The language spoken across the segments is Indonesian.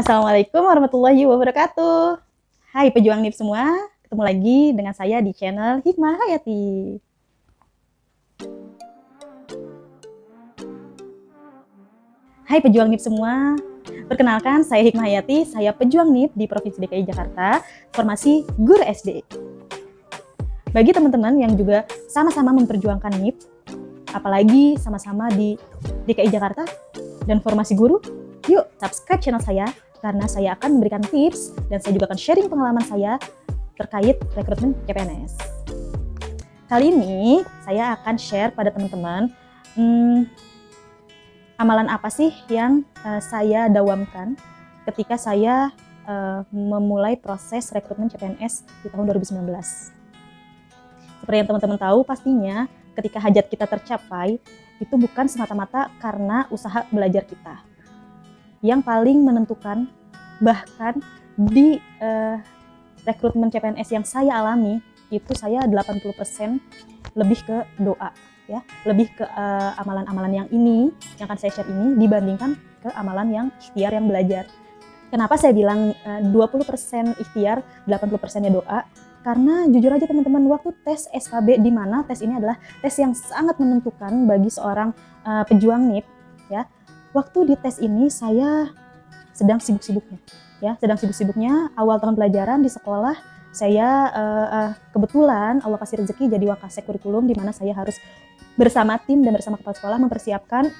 Assalamualaikum warahmatullahi wabarakatuh. Hai pejuang NIP semua, ketemu lagi dengan saya di channel Hikmah Hayati. Hai pejuang NIP semua, perkenalkan saya Hikmah Hayati, saya pejuang NIP di Provinsi DKI Jakarta, formasi guru SD. Bagi teman-teman yang juga sama-sama memperjuangkan NIP, apalagi sama-sama di DKI Jakarta dan formasi guru, yuk subscribe channel saya karena saya akan memberikan tips dan saya juga akan sharing pengalaman saya terkait rekrutmen CPNS. Kali ini saya akan share pada teman-teman amalan apa sih yang saya dawamkan ketika saya memulai proses rekrutmen CPNS di tahun 2019. Seperti yang teman-teman tahu, pastinya ketika hajat kita tercapai, itu bukan semata-mata karena usaha belajar kita. Yang paling menentukan, bahkan di rekrutmen CPNS yang saya alami, itu saya 80% lebih ke doa, ya, lebih ke amalan-amalan yang ini, yang akan saya share ini, dibandingkan ke amalan yang ikhtiar yang belajar. Kenapa saya bilang 20% ikhtiar, 80%-nya doa? Karena jujur aja teman-teman, waktu tes SKB, di mana tes ini adalah tes yang sangat menentukan bagi seorang pejuang NIP, ya. Waktu di tes ini saya sedang sibuk-sibuknya, ya, sedang sibuk-sibuknya awal tahun pelajaran di sekolah. Saya kebetulan Allah kasih rezeki jadi wakasek kurikulum, di mana saya harus bersama tim dan bersama kepala sekolah mempersiapkan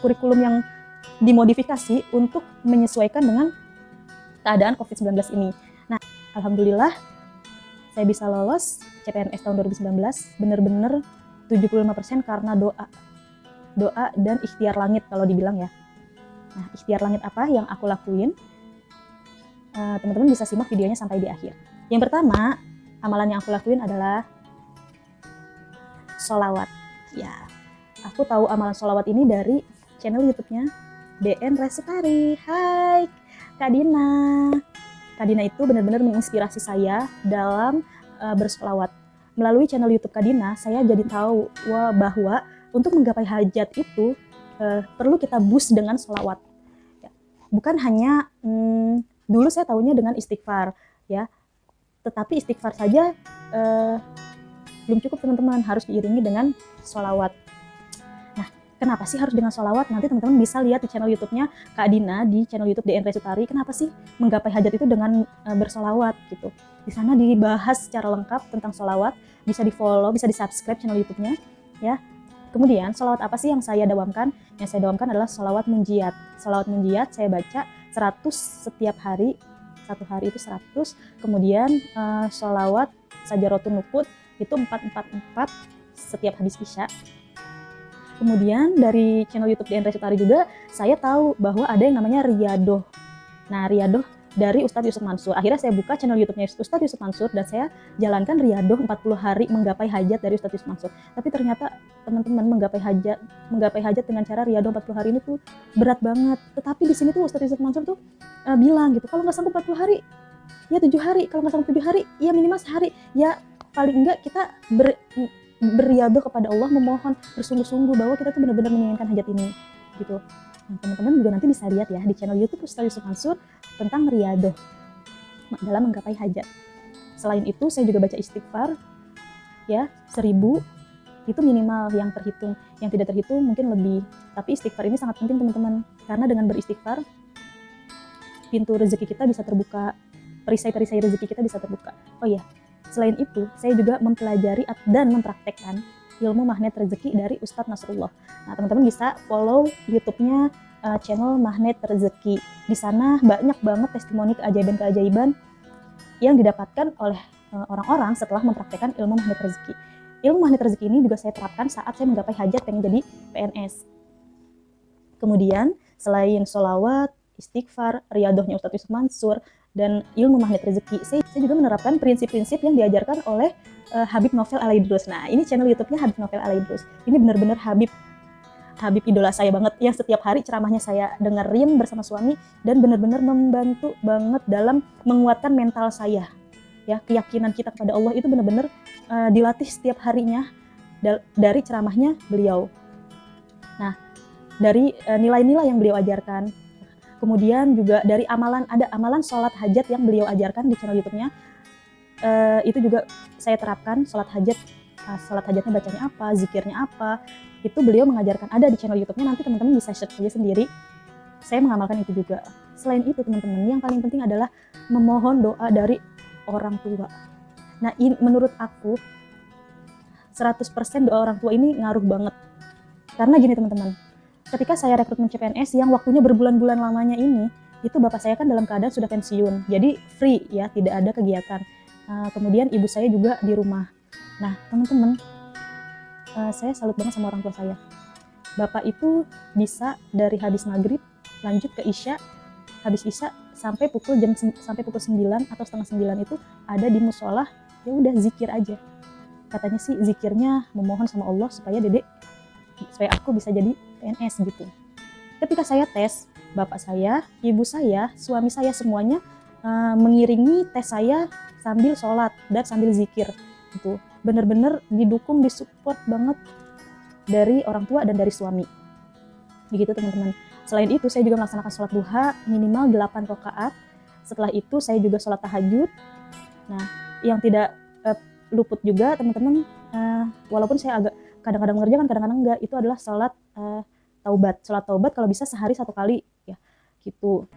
kurikulum yang dimodifikasi untuk menyesuaikan dengan keadaan COVID-19 ini. Nah, alhamdulillah saya bisa lolos CPNS tahun 2019, bener-bener 75% karena doa dan ikhtiar langit kalau dibilang ya. Nah, ikhtiar langit apa yang aku lakuin? Teman-teman bisa simak videonya sampai di akhir. Yang pertama, amalan yang aku lakuin adalah sholawat. Ya, aku tahu amalan sholawat ini dari channel YouTube-nya DN Resutari. Hai Kak Dina. Kak Dina itu benar-benar menginspirasi saya dalam bersolawat. Melalui channel YouTube Kak Dina, saya jadi tahu bahwa untuk menggapai hajat itu perlu kita boost dengan sholawat. Ya, bukan hanya dulu saya tahunya dengan istighfar, ya. Tetapi istighfar saja belum cukup teman-teman, harus diiringi dengan sholawat. Kenapa sih harus dengan sholawat? Nanti teman-teman bisa lihat di channel YouTube-nya Kak Dina, di channel YouTube DN Resutari. Kenapa sih menggapai hajat itu dengan bersolawat gitu? Di sana dibahas secara lengkap tentang sholawat. Bisa di-follow, bisa di-subscribe channel YouTube-nya, ya. Kemudian sholawat apa sih yang saya dawamkan? Yang saya dawamkan adalah sholawat munjiat. Sholawat munjiat saya baca 100 setiap hari. Satu hari itu 100. Kemudian sholawat sajaratun nukut itu 444 setiap habis isya. Kemudian dari channel YouTube DN Resutari juga saya tahu bahwa ada yang namanya riyadoh. Nah, riyadoh dari Ustadz Yusuf Mansur. Akhirnya saya buka channel YouTube-nya Ustadz Yusuf Mansur dan saya jalankan riyadoh 40 hari menggapai hajat dari Ustadz Yusuf Mansur. Tapi ternyata teman-teman menggapai hajat dengan cara riyadoh 40 hari ini tuh berat banget. Tetapi di sini tuh Ustadz Yusuf Mansur tuh bilang gitu, kalau nggak sanggup 40 hari, ya 7 hari. Kalau nggak sanggup 7 hari, ya minimal sehari. Ya paling enggak kita beriadah kepada Allah, memohon bersungguh-sungguh bahwa kita tuh benar-benar menginginkan hajat ini gitu. Nah, teman-teman juga nanti bisa lihat ya di channel YouTube Ustadz Yusuf Mansur tentang riadah dalam menggapai hajat. Selain itu saya juga baca istighfar ya 1000, itu minimal yang terhitung, yang tidak terhitung mungkin lebih. Tapi istighfar ini sangat penting teman-teman, karena dengan beristighfar pintu rezeki kita bisa terbuka, perisai-perisai rezeki kita bisa terbuka. Oh iya, selain itu, saya juga mempelajari dan mempraktekkan ilmu magnet rezeki dari Ustadz Nasrullah. Nah, teman-teman bisa follow YouTube-nya channel Magnet Rezeki. Di sana banyak banget testimoni keajaiban-keajaiban yang didapatkan oleh orang-orang setelah mempraktekkan ilmu magnet rezeki. Ilmu magnet rezeki ini juga saya terapkan saat saya menggapai hajat pengen jadi PNS. Kemudian, selain sholawat, istighfar, riadohnya Ustadz Yusuf Mansur, dan ilmu magnet rezeki, saya juga menerapkan prinsip-prinsip yang diajarkan oleh Habib Novel Alaidrus. Nah, ini channel YouTube-nya Habib Novel Alaidrus. Ini benar-benar Habib idola saya banget, yang setiap hari ceramahnya saya dengerin bersama suami, dan benar-benar membantu banget dalam menguatkan mental saya. Ya, keyakinan kita kepada Allah itu benar-benar dilatih setiap harinya dari ceramahnya beliau. Nah, dari nilai-nilai yang beliau ajarkan, Kemudian juga dari amalan, ada amalan sholat hajat yang beliau ajarkan di channel YouTube-nya. Itu juga saya terapkan, sholat hajatnya bacanya apa, zikirnya apa, itu beliau mengajarkan, ada di channel YouTube-nya, nanti teman-teman bisa search aja sendiri. Saya mengamalkan itu juga. Selain itu teman-teman, yang paling penting adalah memohon doa dari orang tua. Nah, menurut aku 100% doa orang tua ini ngaruh banget. Karena gini teman-teman, ketika saya rekrutmen CPNS yang waktunya berbulan-bulan lamanya ini, itu bapak saya kan dalam keadaan sudah pensiun, jadi free ya, tidak ada kegiatan. Kemudian ibu saya juga di rumah. Nah teman-teman, saya salut banget sama orang tua saya. Bapak itu bisa dari habis maghrib lanjut ke isya, habis isya sampai pukul 9 atau setengah 9 itu ada di musola, ya udah zikir aja. Katanya sih zikirnya memohon sama Allah supaya aku bisa jadi PNS gitu. Ketika saya tes, bapak saya, ibu saya, suami saya semuanya mengiringi tes saya sambil sholat dan sambil zikir gitu. Bener-bener didukung, disupport banget dari orang tua dan dari suami. Begitu teman-teman. Selain itu saya juga melaksanakan sholat duha minimal 8 rakaat. Setelah itu saya juga sholat tahajud. Nah, yang tidak luput juga teman-teman, walaupun saya agak kadang-kadang mengerjakan, kadang-kadang enggak, itu adalah sholat taubat. Sholat taubat kalau bisa sehari 1 kali ya, gitu.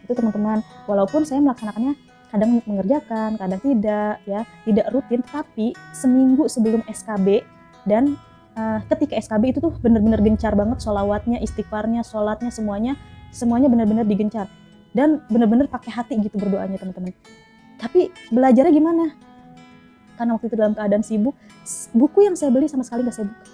Itu teman-teman, walaupun saya melaksanakannya kadang mengerjakan, kadang tidak ya, tidak rutin, tapi seminggu sebelum SKB dan ketika SKB itu tuh benar-benar gencar banget sholawatnya, istighfarnya, sholatnya, semuanya benar-benar digencar dan benar-benar pakai hati gitu berdoanya teman-teman. Tapi belajarnya gimana? Karena waktu itu dalam keadaan sibuk, buku yang saya beli sama sekali nggak saya buka.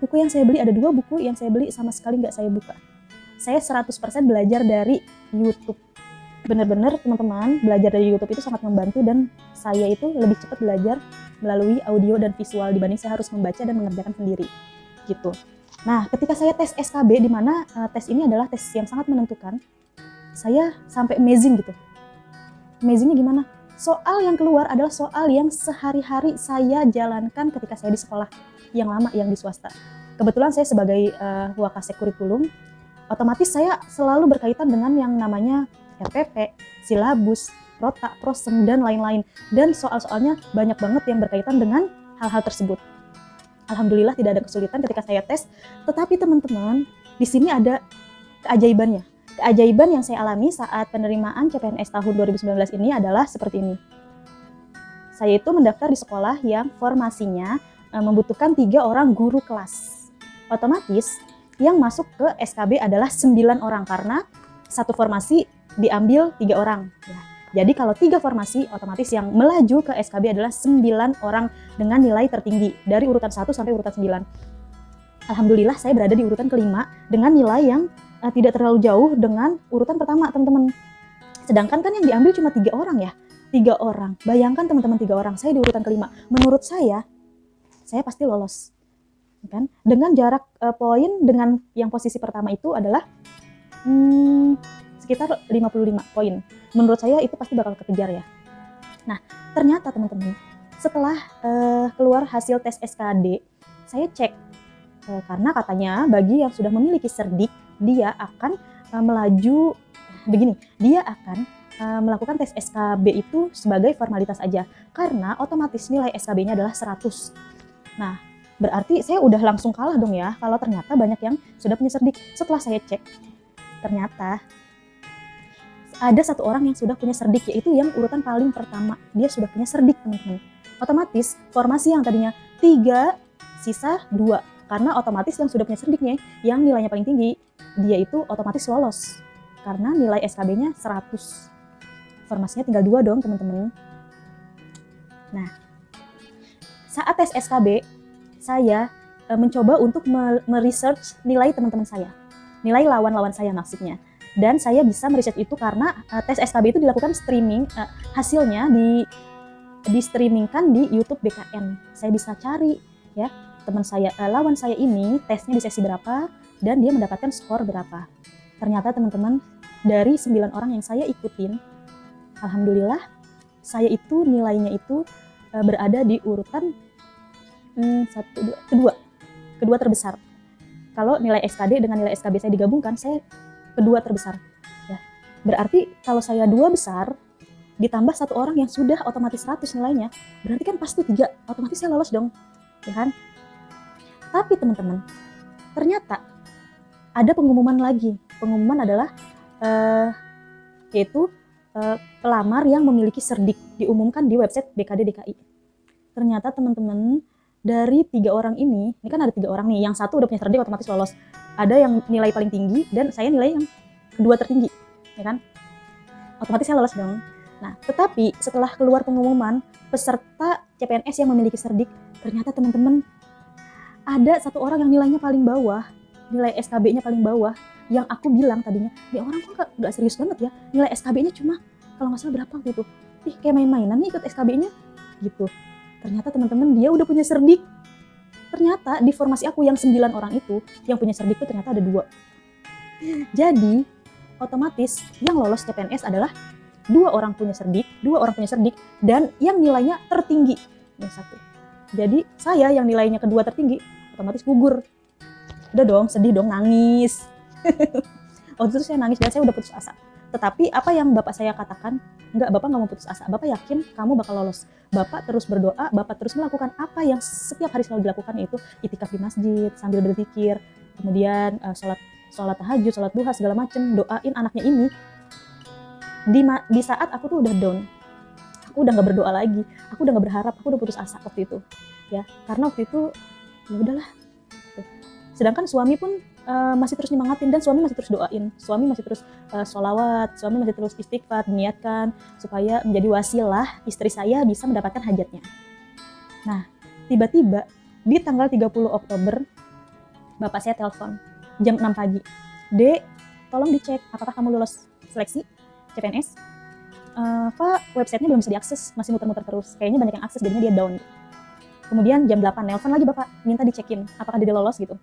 Buku yang saya beli, ada 2 buku yang saya beli sama sekali nggak saya buka. Saya 100% belajar dari YouTube. Benar-benar teman-teman, belajar dari YouTube itu sangat membantu dan saya itu lebih cepat belajar melalui audio dan visual dibanding saya harus membaca dan mengerjakan sendiri gitu. Nah, ketika saya tes SKB, di mana tes ini adalah tes yang sangat menentukan, saya sampai amazing gitu. Amazingnya gimana? Soal yang keluar adalah soal yang sehari-hari saya jalankan ketika saya di sekolah yang lama, yang di swasta. Kebetulan saya sebagai wakasek kurikulum, otomatis saya selalu berkaitan dengan yang namanya RPP, silabus, prota, prosem, dan lain-lain. Dan soal-soalnya banyak banget yang berkaitan dengan hal-hal tersebut. Alhamdulillah tidak ada kesulitan ketika saya tes, tetapi teman-teman, di sini ada keajaibannya. Keajaiban yang saya alami saat penerimaan CPNS tahun 2019 ini adalah seperti ini. Saya itu mendaftar di sekolah yang formasinya membutuhkan 3 orang guru kelas. Otomatis yang masuk ke SKB adalah 9 orang karena satu formasi diambil 3 orang. Jadi kalau 3 formasi, otomatis yang melaju ke SKB adalah 9 orang dengan nilai tertinggi dari urutan 1 sampai urutan 9. Alhamdulillah saya berada di urutan kelima dengan nilai yang tidak terlalu jauh dengan urutan pertama teman-teman. Sedangkan kan yang diambil cuma 3 orang ya. 3 orang. Bayangkan teman-teman 3 orang. Saya di urutan kelima. Menurut saya pasti lolos. Kan? Dengan jarak poin dengan yang posisi pertama itu adalah sekitar 55 poin. Menurut saya itu pasti bakal kekejar ya. Nah, ternyata teman-teman, setelah keluar hasil tes SKD, saya cek karena katanya bagi yang sudah memiliki cerdik, dia akan melaju begini, dia akan melakukan tes SKB itu sebagai formalitas aja, karena otomatis nilai SKB-nya adalah 100. Nah, berarti saya udah langsung kalah dong ya, kalau ternyata banyak yang sudah punya cerdik. Setelah saya cek, ternyata ada 1 orang yang sudah punya cerdik, yaitu yang urutan paling pertama, dia sudah punya cerdik teman-teman. Otomatis formasi yang tadinya 3, sisa 2. Karena otomatis yang sudah punya cerdiknya, yang nilainya paling tinggi, dia itu otomatis lolos. Karena nilai SKB-nya 100. Formasinya tinggal 2 dong teman-teman. Nah, saat tes SKB, saya mencoba untuk meresearch nilai teman-teman saya. Nilai lawan-lawan saya maksudnya. Dan saya bisa meresearch itu karena tes SKB itu dilakukan streaming, hasilnya di-streamingkan di YouTube BKN. Saya bisa cari ya, teman saya, lawan saya ini tesnya di sesi berapa dan dia mendapatkan skor berapa. Ternyata teman-teman, dari 9 orang yang saya ikutin, alhamdulillah saya itu nilainya itu berada di urutan kedua terbesar. Kalau nilai SKD dengan nilai SKB saya digabungkan, saya kedua terbesar. Berarti kalau saya 2 besar, ditambah 1 orang yang sudah otomatis 100 nilainya, berarti kan pas tuh 3, otomatis saya lolos dong, ya kan? Tapi teman-teman, ternyata ada pengumuman lagi. Pengumuman adalah yaitu pelamar yang memiliki cerdik, diumumkan di website BKD DKI. Ternyata teman-teman, dari 3 orang ini kan ada 3 orang nih, yang satu udah punya cerdik otomatis lolos. Ada yang nilai paling tinggi dan saya nilai yang kedua tertinggi, ya kan? Otomatis saya lolos dong. Nah, tetapi setelah keluar pengumuman peserta CPNS yang memiliki cerdik, ternyata teman-teman ada 1 orang yang nilainya paling bawah, nilai SKB-nya paling bawah, yang aku bilang tadinya, "Nih orang kok nggak serius banget ya, nilai SKB-nya cuma kalau nggak salah berapa gitu, ih kayak main-mainan nih ikut SKB-nya," gitu. Ternyata teman-teman dia udah punya cerdik. Ternyata di formasi aku yang 9 orang itu, yang punya cerdik itu ternyata ada 2. Jadi, otomatis yang lolos CPNS adalah 2 orang punya cerdik, dan yang nilainya tertinggi, yang 1. Jadi, saya yang nilainya kedua tertinggi, otomatis gugur. Udah dong, sedih dong, nangis. Waktu itu saya nangis dan saya udah putus asa. Tetapi apa yang bapak saya katakan, enggak, bapak nggak mau putus asa. Bapak yakin kamu bakal lolos. Bapak terus berdoa, bapak terus melakukan apa yang setiap hari selalu dilakukan, yaitu itikaf di masjid sambil berzikir, kemudian sholat tahajud, sholat duha, segala macem, doain anaknya ini. Di saat aku tuh udah down, aku udah nggak berdoa lagi, aku udah nggak berharap, aku udah putus asa waktu itu, ya, karena waktu itu ya udahlah. Sedangkan suami pun masih terus nyemangatin, dan suami masih terus doain, suami masih terus sholawat, suami masih terus istighfar, niatkan supaya menjadi wasilah istri saya bisa mendapatkan hajatnya. Nah, tiba-tiba di tanggal 30 Oktober, bapak saya telepon jam 6 pagi. "Dek, tolong dicek apakah kamu lulus seleksi CPNS. Pak, websitenya belum bisa diakses, masih muter-muter terus. Kayaknya banyak yang akses, jadinya dia down." Kemudian jam 8 nelpon lagi bapak, minta dicekin apakah dia lolos gitu.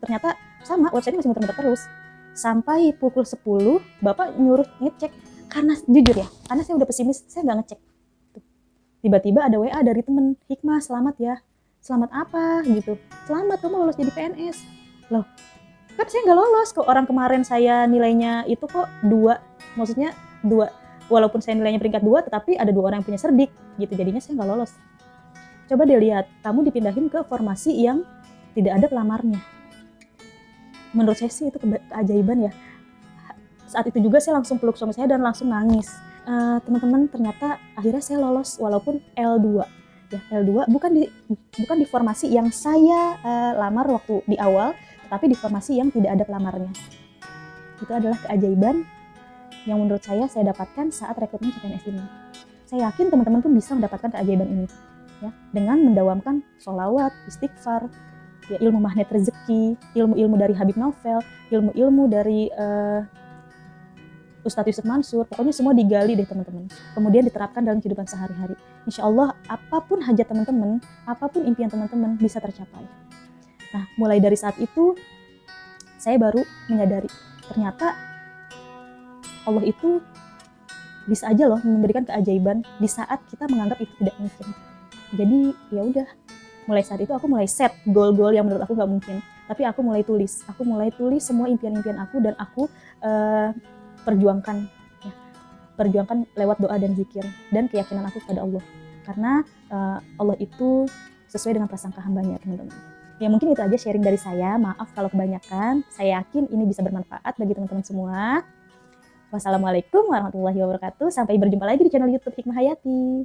Ternyata sama, websitenya masih muter-muter terus. Sampai pukul 10, bapak nyuruh ngecek. Karena jujur ya, karena saya udah pesimis, saya nggak ngecek. Tiba-tiba ada WA dari temen, "Hikmah, selamat ya." "Selamat apa?" gitu. "Selamat, kamu lolos jadi PNS." Loh, kan saya nggak lolos kok. Orang kemarin saya nilainya itu kok 2. Maksudnya 2. Walaupun saya nilainya peringkat 2, tetapi ada 2 orang yang punya cerdik gitu. Jadinya saya nggak lolos. Coba deh lihat, kamu dipindahin ke formasi yang tidak ada pelamarnya. Menurut saya sih itu keajaiban ya. Saat itu juga saya langsung peluk suami saya dan langsung nangis. Teman-teman, ternyata akhirnya saya lolos walaupun L2. Ya, L2 bukan di formasi yang saya lamar waktu di awal, tetapi di formasi yang tidak ada pelamarnya. Itu adalah keajaiban yang menurut saya dapatkan saat rekrutmen CPNS ini. Saya yakin teman-teman pun bisa mendapatkan keajaiban ini, ya, dengan mendawamkan sholawat, istighfar, ya, ilmu magnet rezeki, ilmu-ilmu dari Habib Novel, ilmu-ilmu dari Ustadz Yusuf Mansur, pokoknya semua digali deh teman-teman. Kemudian diterapkan dalam kehidupan sehari-hari. Insya Allah apapun hajat teman-teman, apapun impian teman-teman bisa tercapai. Nah, mulai dari saat itu saya baru menyadari ternyata Allah itu bisa aja loh memberikan keajaiban di saat kita menganggap itu tidak mungkin. Jadi ya udah, mulai saat itu aku mulai set goal-goal yang menurut aku nggak mungkin. Tapi aku mulai tulis semua impian-impian aku, dan aku perjuangkan lewat doa dan zikir dan keyakinan aku kepada Allah. Karena Allah itu sesuai dengan prasangka hambanya, teman-teman. Ya mungkin itu aja sharing dari saya. Maaf kalau kebanyakan. Saya yakin ini bisa bermanfaat bagi teman-teman semua. Wassalamualaikum warahmatullahi wabarakatuh. Sampai berjumpa lagi di channel YouTube Hikmah Hayati.